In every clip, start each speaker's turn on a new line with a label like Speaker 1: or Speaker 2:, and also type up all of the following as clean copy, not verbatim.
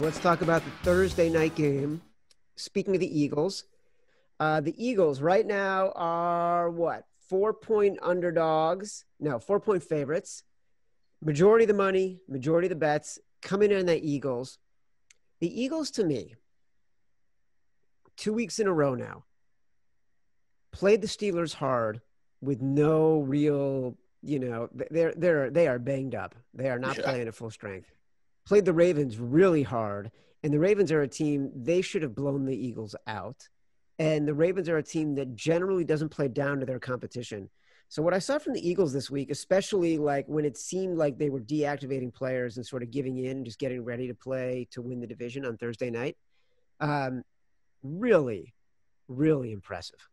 Speaker 1: Let's talk about the Thursday night game. Speaking of the Eagles right now are what? 4-point underdogs. No, 4-point favorites. Majority of the money, majority of the bets coming in on the Eagles. The Eagles, to me, 2 weeks in a row now, played the Steelers hard with no real, they are banged up. They are not playing at full strength. Played the Ravens really hard, and the Ravens are a team, they should have blown the Eagles out. And the Ravens are a team that generally doesn't play down to their competition. So what I saw from the Eagles this week, especially like when it seemed like they were deactivating players and sort of giving in, just getting ready to play to win the division on Thursday night, really, really impressive.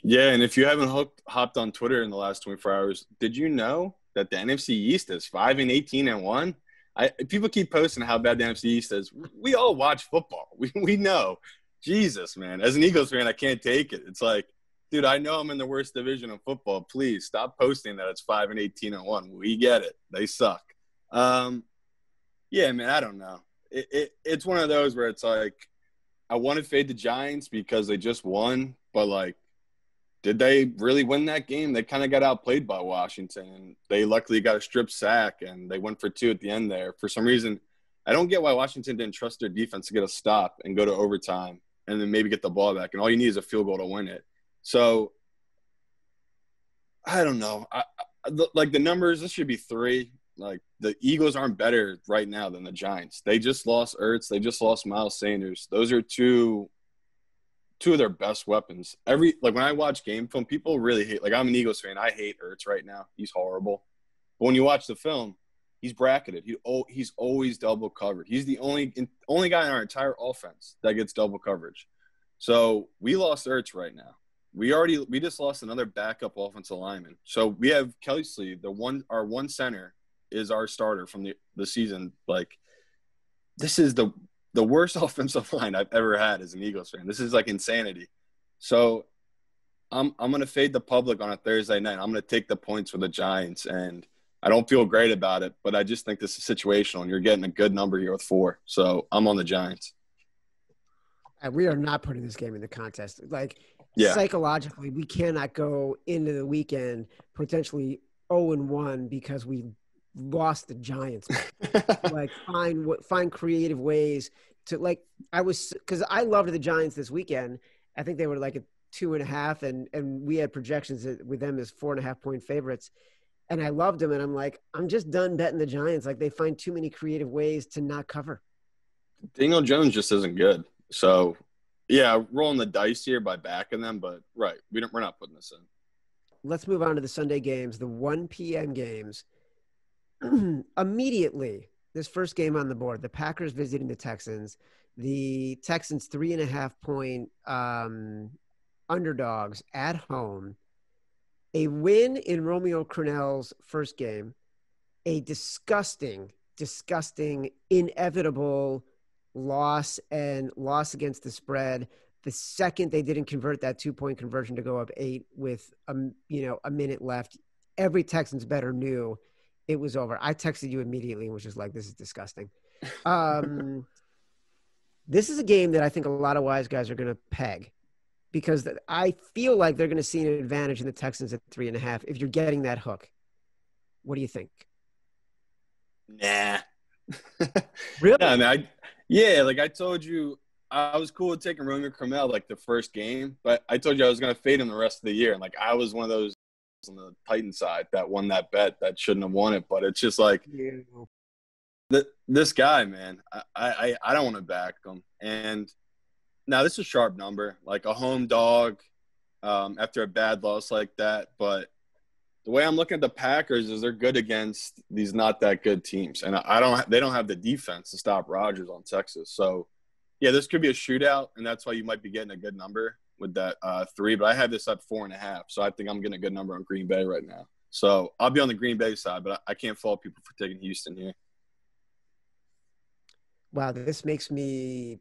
Speaker 2: Yeah, and if you haven't hopped on Twitter in the last 24 hours, did you know that the NFC East is 5-18-1? People keep posting how bad the NFC East is. We all watch football. We know. Jesus, man. As an Eagles fan, I can't take it. It's like, dude, I know I'm in the worst division of football. Please stop posting that it's 5-18-1. We get it. They suck. Yeah, man, I don't know. It's one of those where it's like, I want to fade the Giants because they just won, but like, did they really win that game? They kind of got outplayed by Washington, and they luckily got a strip sack, and they went for 2 at the end there. For some reason, I don't get why Washington didn't trust their defense to get a stop and go to overtime and then maybe get the ball back. And all you need is a field goal to win it. So, I don't know. Like the numbers, this should be 3. Like the Eagles aren't better right now than the Giants. They just lost Ertz. They just lost Miles Sanders. Those are two of their best weapons. When I watch game film, people really hate. Like I'm an Eagles fan. I hate Ertz right now. He's horrible. But when you watch the film, he's bracketed. He's always double covered. He's the only guy in our entire offense that gets double coverage. So we lost Ertz right now. We just lost another backup offensive lineman. So we have Kelsey, our one center is our starter from the season. Like this is the worst offensive line I've ever had as an Eagles fan. This is like insanity. So I'm going to fade the public on a Thursday night. I'm going to take the points for the Giants, and I don't feel great about it, but I just think this is situational, and you're getting a good number here with 4. So I'm on the Giants.
Speaker 1: We are not putting this game in the contest. Psychologically, we cannot go into the weekend potentially 0-1 because we lost the Giants. Like find creative ways to because I loved the Giants this weekend. I think they were like a 2.5, and we had projections with them as 4.5-point favorites. And I loved them, and I'm like, I'm just done betting the Giants. Like they find too many creative ways to not cover. Daniel
Speaker 2: Jones just isn't good. So yeah, rolling the dice here by backing them, but right, we're not putting this in.
Speaker 1: Let's move on to the Sunday games, the 1 p.m. games. Immediately, this first game on the board, the Packers visiting the Texans. The Texans 3.5-point underdogs at home. A win in Romeo Crennel's first game. A disgusting, inevitable loss against the spread. The second they didn't convert that 2-point conversion to go up 8 with a minute left, every Texans better knew it was over. I texted you immediately and was just like, this is disgusting. This is a game that I think a lot of wise guys are going to peg because I feel like they're going to see an advantage in the Texans at 3.5 if you're getting that hook. What do you think?
Speaker 2: Nah.
Speaker 1: Really?
Speaker 2: No, man, like I told you, I was cool with taking Romeo Crennel like the first game, but I told you I was going to fade him the rest of the year. And like I was one of those on the Titan side that won that bet that shouldn't have won it, but it's just like this guy, man, I don't want to back him. And now this is a sharp number, like a home dog after a bad loss like that. But the way I'm looking at the Packers is they're good against these not that good teams, and they don't have the defense to stop Rodgers on Texas. So yeah, this could be a shootout, and that's why you might be getting a good number with that 3, but I have this at 4.5, so I think I'm getting a good number on Green Bay right now. So I'll be on the Green Bay side, but I can't fault people for taking Houston here.
Speaker 1: Wow, this makes me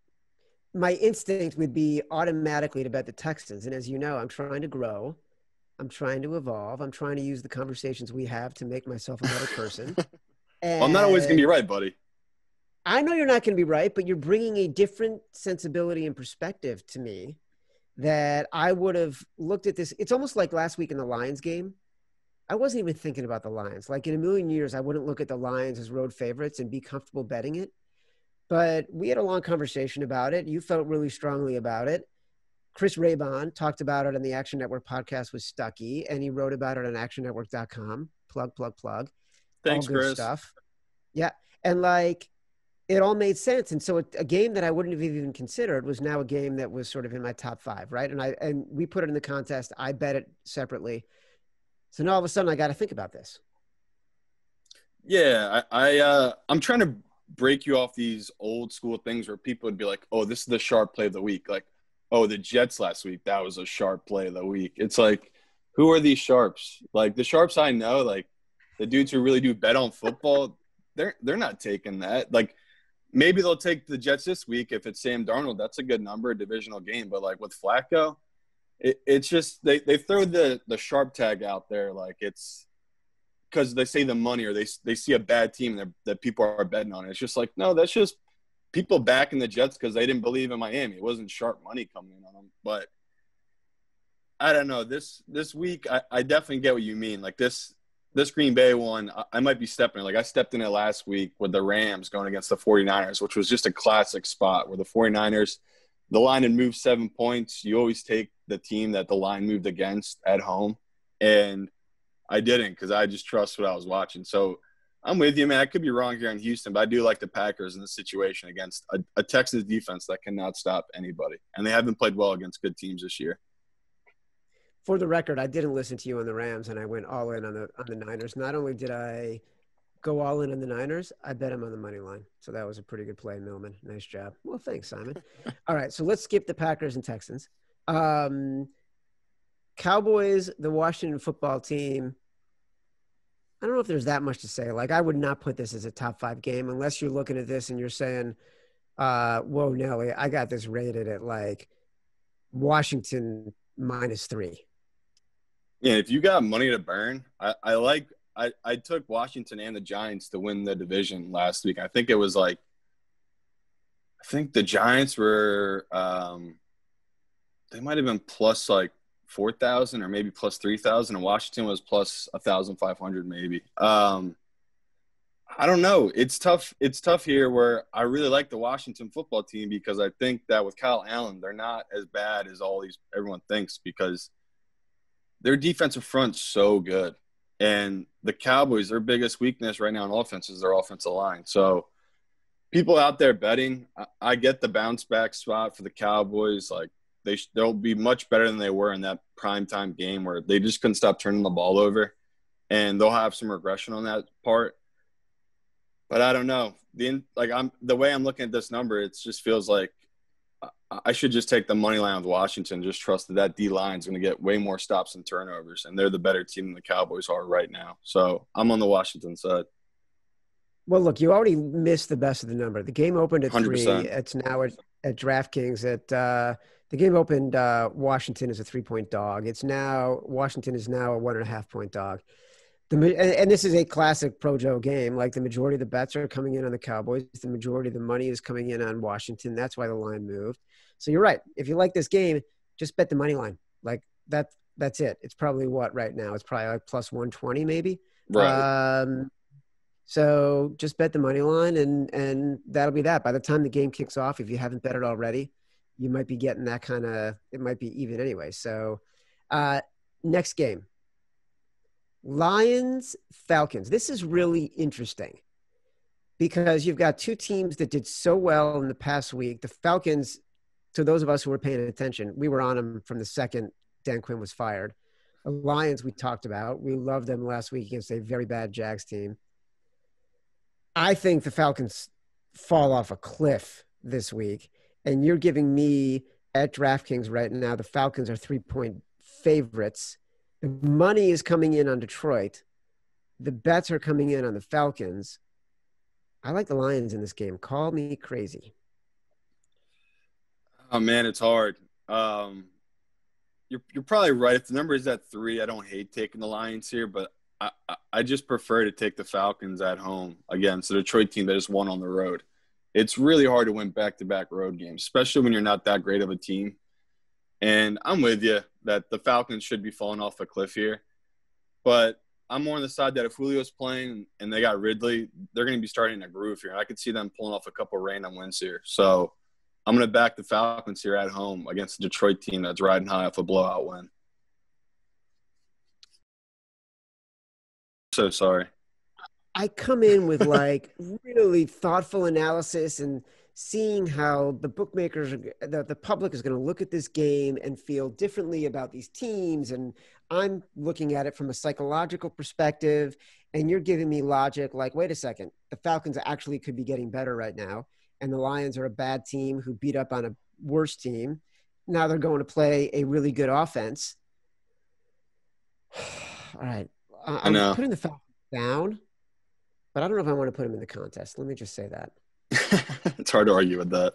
Speaker 1: – my instinct would be automatically to bet the Texans. And as you know, I'm trying to grow. I'm trying to evolve. I'm trying to use the conversations we have to make myself a better person.
Speaker 2: Well, I'm not always going to be right, buddy.
Speaker 1: I know you're not going to be right, but you're bringing a different sensibility and perspective to me that I would have looked at this. It's almost like last week in the Lions game. I wasn't even thinking about the Lions. Like in a million years, I wouldn't look at the Lions as road favorites and be comfortable betting it. But we had a long conversation about it. You felt really strongly about it. Chris Raybon talked about it on the Action Network podcast with Stuckey, and he wrote about it on actionnetwork.com. Plug, plug, plug.
Speaker 2: Thanks,
Speaker 1: All good
Speaker 2: Chris.
Speaker 1: stuff. Yeah. And like, it all made sense. And so a game that I wouldn't have even considered was now a game that was sort of in my top 5, right? And we put it in the contest. I bet it separately. So now all of a sudden I got to think about this.
Speaker 2: Yeah, I'm trying to break you off these old school things where people would be like, oh, this is the sharp play of the week. Like, oh, the Jets last week, that was a sharp play of the week. It's like, who are these sharps? Like the sharps I know, like the dudes who really do bet on football, they're not taking that. Like maybe they'll take the Jets this week if it's Sam Darnold. That's a good number, a divisional game. But like with Flacco, it's just they throw the sharp tag out there like it's because they say the money or they see a bad team that people are betting on. It's just like, no, that's just people backing the Jets because they didn't believe in Miami. It wasn't sharp money coming in on them. But I don't know. This week, I definitely get what you mean. Like this Green Bay one, I might be stepping in. Like I stepped in it last week with the Rams going against the 49ers, which was just a classic spot where the 49ers, the line had moved 7 points. You always take the team that the line moved against at home. And I didn't because I just trust what I was watching. So I'm with you, man. I could be wrong here in Houston, but I do like the Packers in this situation against a Texans defense that cannot stop anybody. And they haven't played well against good teams this year.
Speaker 1: For the record, I didn't listen to you on the Rams, and I went all in on the Niners. Not only did I go all in on the Niners, I bet them on the money line. So that was a pretty good play, Millman. Nice job. Well, thanks, Simon. All right, so let's skip the Packers and Texans. Cowboys, the Washington football team. I don't know if there's that much to say. Like, I would not put this as a top 5 game unless you're looking at this and you're saying, whoa, Nelly, I got this rated at like Washington -3.
Speaker 2: Yeah, if you got money to burn, I took Washington and the Giants to win the division last week. I think the Giants were they might have been plus like 4,000 or maybe plus 3,000, and Washington was plus 1,500 maybe. I don't know. It's tough. It's tough here where I really like the Washington football team because I think that with Kyle Allen, they're not as bad as everyone thinks because their defensive front's so good. And the Cowboys, their biggest weakness right now in offense is their offensive line. So people out there betting, I get the bounce back spot for the Cowboys. Like they'll be much better than they were in that primetime game where they just couldn't stop turning the ball over. And they'll have some regression on that part. But I don't know. The way I'm looking at this number, it just feels like I should just take the money line with Washington. Just trust that D line is going to get way more stops and turnovers, and they're the better team than the Cowboys are right now. So I'm on the Washington side.
Speaker 1: Well, look, you already missed the best of the number. The game opened at
Speaker 2: 100%.
Speaker 1: 3. It's now at DraftKings. The game opened. Washington is a 3-point dog. Washington is now a 1.5-point dog. And this is a classic Pro-Joe game. Like the majority of the bets are coming in on the Cowboys. The majority of the money is coming in on Washington. That's why the line moved. So you're right. If you like this game, just bet the money line. Like that's it. It's probably what right now? It's probably like plus 120 maybe.
Speaker 2: Right.
Speaker 1: So just bet the money line and that'll be that. By the time the game kicks off, if you haven't bet it already, you might be getting that kind of – it might be even anyway. So next game. Lions, Falcons. This is really interesting because you've got two teams that did so well in the past week. The Falcons, to those of us who were paying attention, we were on them from the second Dan Quinn was fired. The Lions we talked about. We loved them last week against a very bad Jags team. I think the Falcons fall off a cliff this week, and you're giving me at DraftKings right now, the Falcons are 3-point favorites. The money is coming in on Detroit. The bets are coming in on the Falcons. I like the Lions in this game. Call me crazy.
Speaker 2: Oh, man, it's hard. You're probably right. If the number is at 3, I don't hate taking the Lions here, but I just prefer to take the Falcons at home against the Detroit team that just won on the road. It's really hard to win back-to-back road games, especially when you're not that great of a team. And I'm with you that the Falcons should be falling off a cliff here. But I'm more on the side that if Julio's playing and they got Ridley, they're going to be starting a groove here. I could see them pulling off a couple random wins here. So I'm going to back the Falcons here at home against the Detroit team that's riding high off a blowout win. So sorry.
Speaker 1: I come in with like really thoughtful analysis and seeing how the bookmakers, the public is going to look at this game and feel differently about these teams. And I'm looking at it from a psychological perspective, and you're giving me logic like, wait a second, the Falcons actually could be getting better right now. And the Lions are a bad team who beat up on a worse team. Now they're going to play a really good offense. All right. I'm putting the Falcons down, but I don't know if I want to put them in the contest. Let me just say that.
Speaker 2: It's hard to argue with that.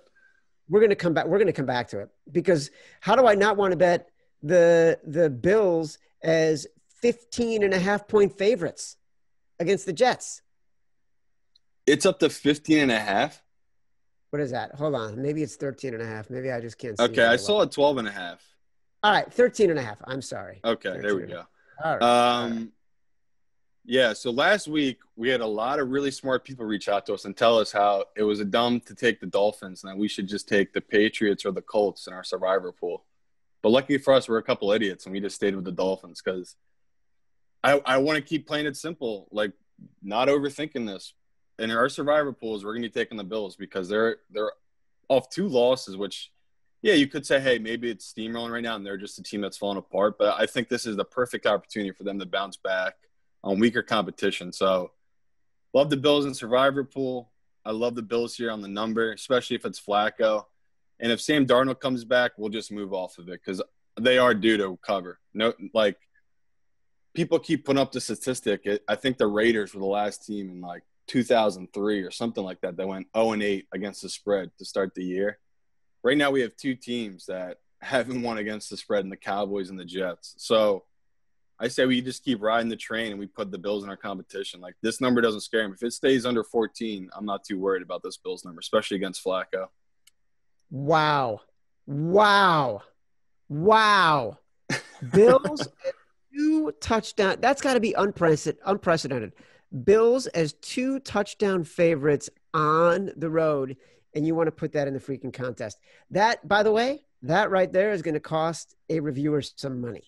Speaker 1: We're going to come back. We're going to come back to it because how do I not want to bet the Bills as 15.5-point favorites against the Jets?
Speaker 2: It's up to 15.5.
Speaker 1: What is that? Hold on. Maybe it's 13.5. Maybe I just can't see.
Speaker 2: Okay. I saw it 12.5.
Speaker 1: All right. 13.5. I'm sorry.
Speaker 2: Okay. There we go.
Speaker 1: All right. All right.
Speaker 2: Yeah, so last week we had a lot of really smart people reach out to us and tell us how it was a dumb to take the Dolphins and that we should just take the Patriots or the Colts in our survivor pool. But lucky for us, we're a couple idiots and we just stayed with the Dolphins because I want to keep playing it simple, like not overthinking this. In our survivor pools, we're going to be taking the Bills because they're off 2 losses, which, yeah, you could say, hey, maybe it's steamrolling right now and they're just a team that's falling apart. But I think this is the perfect opportunity for them to bounce back on weaker competition. So love the Bills in survivor pool. I love the Bills here on the number, especially if it's Flacco. And if Sam Darnold comes back, we'll just move off of it because they are due to cover. No, like people keep putting up the statistic. I think the Raiders were the last team in like 2003 or something like that went 0-8 against the spread to start the year. Right now we have 2 teams that haven't won against the spread in the Cowboys and the Jets. So I say we just keep riding the train and we put the Bills in our competition. Like this number doesn't scare me. If it stays under 14, I'm not too worried about this Bills number, especially against Flacco.
Speaker 1: Wow. Bills 2 touchdown. That's got to be unprecedented. Bills as 2 touchdown favorites on the road, and you want to put that in the freaking contest. That, by the way, that right there is going to cost a reviewer some money.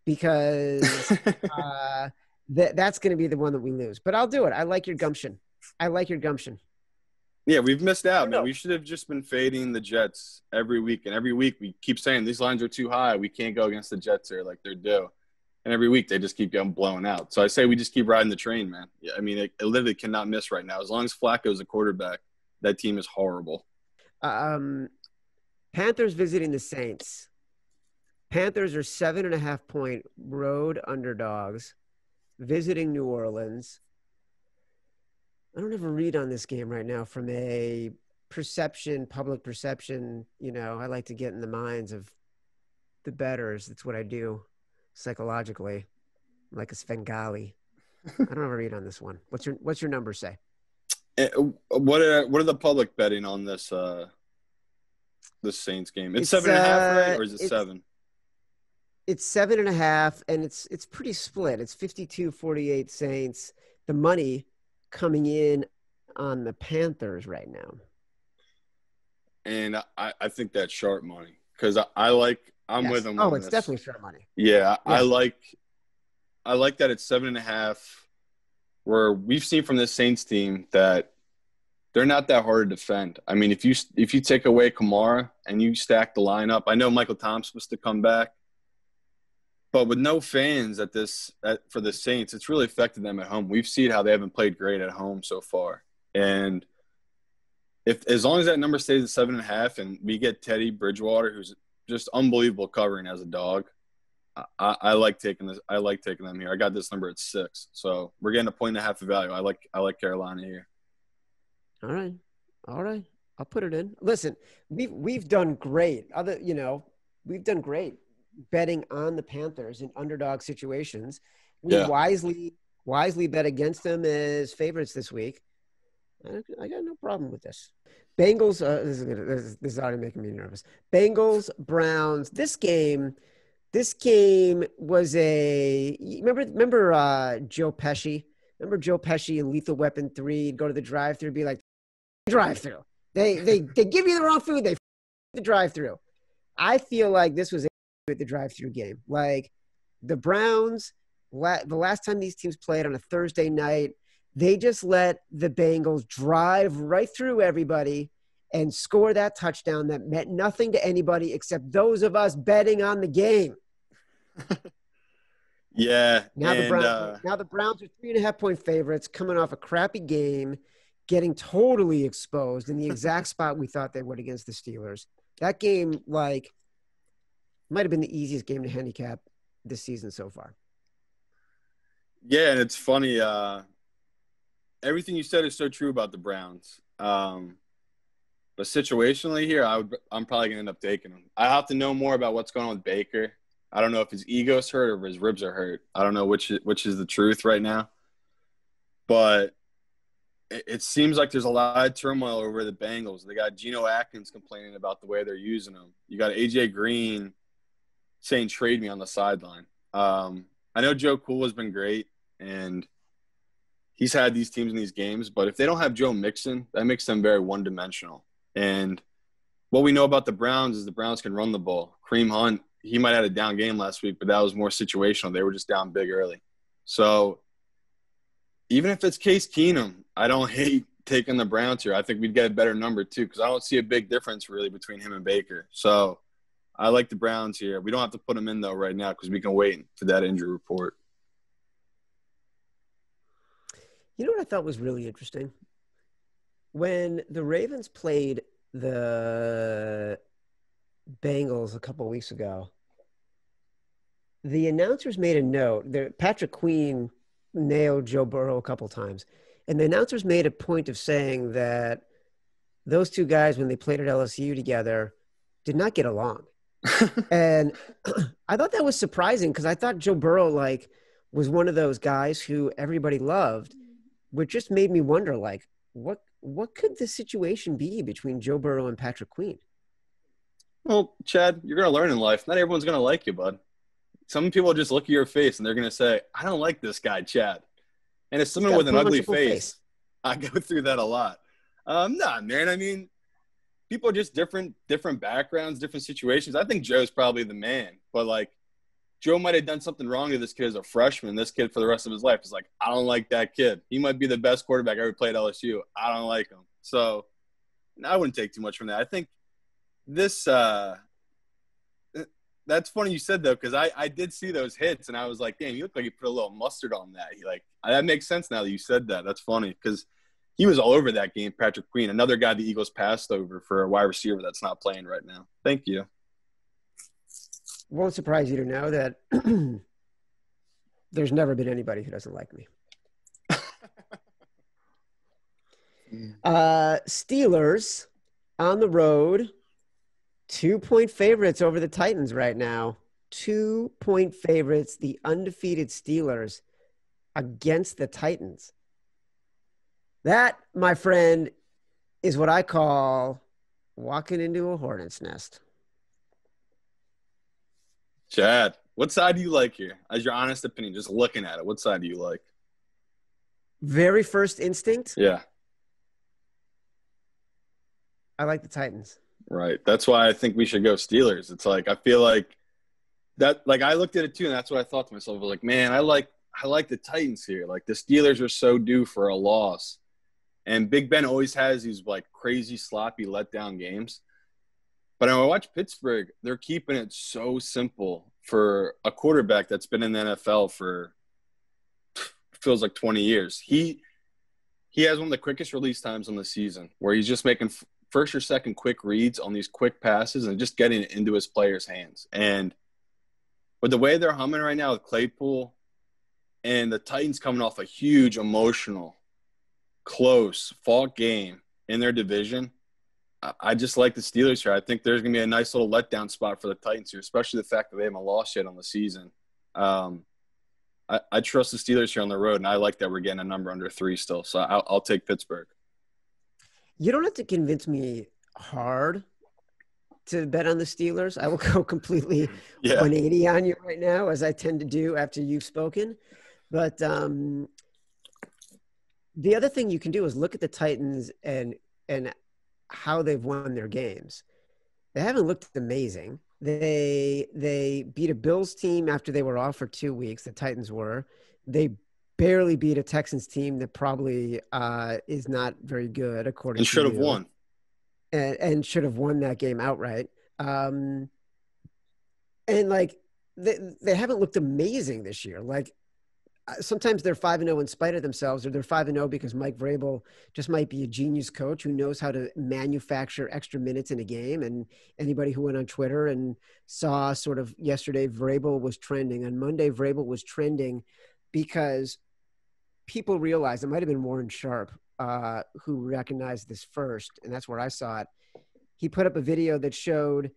Speaker 1: Because that's going to be the one that we lose. But I'll do it. I like your gumption.
Speaker 2: Yeah, we've missed out, man. We should have just been fading the Jets every week. And every week we keep saying these lines are too high. We can't go against the Jets here like they're due. And every week they just keep getting blown out. So I say we just keep riding the train, man. Yeah, I mean, it literally cannot miss right now. As long as Flacco's a quarterback, that team is horrible.
Speaker 1: Panthers visiting the Saints. Panthers are 7.5-point road underdogs visiting New Orleans. I don't have a read on this game right now from a public perception. You know, I like to get in the minds of the bettors. That's what I do psychologically. I'm like a Svengali. I don't have a read on this one. What's your number say?
Speaker 2: What are the public betting on this Saints game? It's 7.5, right? Or is it 7?
Speaker 1: It's 7.5, and it's pretty split. It's 52-48 Saints. The money coming in on the Panthers right now.
Speaker 2: And I think that's sharp money because I'm with them.
Speaker 1: Oh, it's definitely sharp money.
Speaker 2: Yeah, I like that it's 7.5. Where we've seen from this Saints team that they're not that hard to defend. I mean, if you take away Kamara and you stack the lineup, I know Michael Thomas was to come back. But with no fans for the Saints, it's really affected them at home. We've seen how they haven't played great at home so far. And as long as that number stays at 7.5 and we get Teddy Bridgewater, who's just unbelievable covering as a dog, I like taking this. I like taking them here. I got this number at 6. So we're getting 1.5 of value. I like Carolina here.
Speaker 1: All right. I'll put it in. Listen, we've done great. We've done great betting on the Panthers in underdog situations. We wisely bet against them as favorites this week. I got no problem with this. Bengals. This is already making me nervous. Bengals, Browns. This game was a. Remember Joe Pesci. Remember Joe Pesci in Lethal Weapon 3? He'd go to the drive-thru, be like, drive-thru. They give you the wrong food. They the drive-thru. I feel like this was at the drive-thru game. Like the Browns, the last time these teams played on a Thursday night, they just let the Bengals drive right through everybody and score that touchdown that meant nothing to anybody except those of us betting on the game.
Speaker 2: Yeah.
Speaker 1: Now the Browns are 3.5-point favorites coming off a crappy game, getting totally exposed in the exact spot we thought they would against the Steelers. That game, might have been the easiest game to handicap this season so far.
Speaker 2: Yeah, and it's funny. Everything you said is so true about the Browns. But situationally here, I'm probably going to end up taking them. I have to know more about what's going on with Baker. I don't know if his ego's hurt or his ribs are hurt. I don't know which is the truth right now. But it seems like there's a lot of turmoil over the Bengals. They got Geno Atkins complaining about the way they're using him. You got A.J. Green saying trade me on the sideline. I know Joe Cool has been great, and he's had these teams in these games. But if they don't have Joe Mixon, that makes them very one-dimensional. And what we know about the Browns is the Browns can run the ball. Kareem Hunt, he might have had a down game last week, but that was more situational. They were just down big early. So even if it's Case Keenum, I don't hate taking the Browns here. I think we'd get a better number too, because I don't see a big difference really between him and Baker. So I like the Browns here. We don't have to put them in though right now because we can wait for that injury report.
Speaker 1: You know what I thought was really interesting? When the Ravens played the Bengals a couple of weeks ago, the announcers made a note. Patrick Queen nailed Joe Burrow a couple times. And the announcers made a point of saying that those two guys, when they played at LSU together, did not get along. And I thought that was surprising because I thought Joe Burrow was one of those guys who everybody loved, which just made me wonder, what could the situation be between Joe Burrow and Patrick Queen?
Speaker 2: Well, Chad, you're going to learn in life. Not everyone's going to like you, bud. Some people just look at your face and they're going to say, I don't like this guy, Chad. And it's someone with an ugly face. I go through that a lot. Nah, man. I mean, people are just different backgrounds, different situations. I think Joe's probably the man. But, Joe might have done something wrong to this kid as a freshman. This kid for the rest of his life is like, I don't like that kid. He might be the best quarterback I ever played at LSU. I don't like him. So I wouldn't take too much from that. I think this that's funny you said, though, because I did see those hits, and I was like, damn, you look like you put a little mustard on that. That makes sense now that you said that. That's funny because he was all over that game, Patrick Queen, another guy the Eagles passed over for a wide receiver that's not playing right now. Thank you.
Speaker 1: Won't surprise you to know that there's never been anybody who doesn't like me. Steelers on the road, 2-point favorites over the Titans right now. 2-point favorites, the undefeated Steelers against the Titans. That, my friend, is what I call walking into a hornet's nest.
Speaker 2: Chad, what side do you like here? As your honest opinion, just looking at it, what side do you like?
Speaker 1: Very first instinct?
Speaker 2: Yeah.
Speaker 1: I like the Titans.
Speaker 2: Right. That's why I think we should go Steelers. It's I feel like that, I looked at it too, and that's what I thought to myself. I was like, man, I like the Titans here. The Steelers are so due for a loss. And Big Ben always has these, crazy, sloppy, letdown games. But when I watch Pittsburgh, they're keeping it so simple for a quarterback that's been in the NFL for feels like 20 years. He has one of the quickest release times on the season where he's just making first or second quick reads on these quick passes and just getting it into his players' hands. And with the way they're humming right now with Claypool and the Titans coming off a huge emotional, close, fought game in their division, I just like the Steelers here. I think there's going to be a nice little letdown spot for the Titans here, especially the fact that they haven't lost yet on the season. I trust the Steelers here on the road, and I like that we're getting a number under 3 still. So I'll take Pittsburgh.
Speaker 1: You don't have to convince me hard to bet on the Steelers. I will go completely
Speaker 2: Yeah.
Speaker 1: 180 on you right now, as I tend to do after you've spoken. But the other thing you can do is look at the Titans and how they've won their games. They haven't looked amazing. They beat a Bills team after they were off for 2 weeks. The Titans were. They barely beat a Texans team that probably is not very good, according
Speaker 2: And
Speaker 1: to
Speaker 2: should have
Speaker 1: you.
Speaker 2: won.
Speaker 1: And should have won that game outright. And like they haven't looked amazing this year. Like sometimes they're 5-0 in spite of themselves, or they're 5-0 because Mike Vrabel just might be a genius coach who knows how to manufacture extra minutes in a game. And anybody who went on Twitter and saw sort of yesterday, Vrabel was trending. On Monday, Vrabel was trending because people realized, it might have been Warren Sharp who recognized this first, and that's where I saw it. He put up a video that showed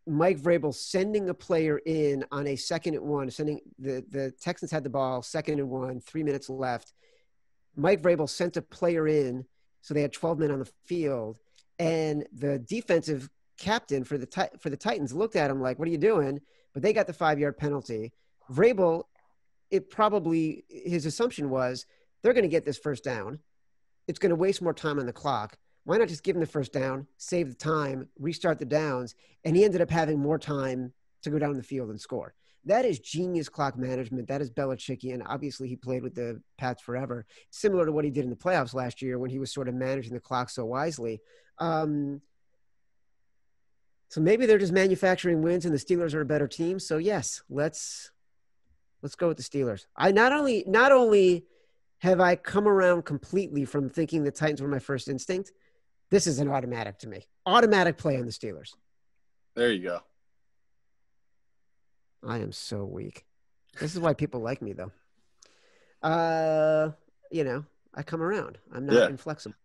Speaker 1: Mike Vrabel sending a player in on a 2nd and 1, sending the Texans had the ball, 2nd and 1, 3 minutes left. Mike Vrabel sent a player in, so they had 12 men on the field, and the defensive captain for the Titans looked at him like, "What are you doing?" But they got the 5-yard penalty. Vrabel, his assumption was they're going to get this first down. It's going to waste more time on the clock. Why not just give him the first down, save the time, restart the downs? And he ended up having more time to go down the field and score. That is genius clock management. That is Belichickian. Obviously, he played with the Pats forever, similar to what he did in the playoffs last year when he was sort of managing the clock so wisely. So maybe they're just manufacturing wins, and the Steelers are a better team. So yes, let's go with the Steelers. I not only have I come around completely from thinking the Titans were my first instinct, this is an automatic to me. Automatic play on the Steelers.
Speaker 2: There you go.
Speaker 1: I am so weak. This is why people like me, though. I come around. I'm not inflexible.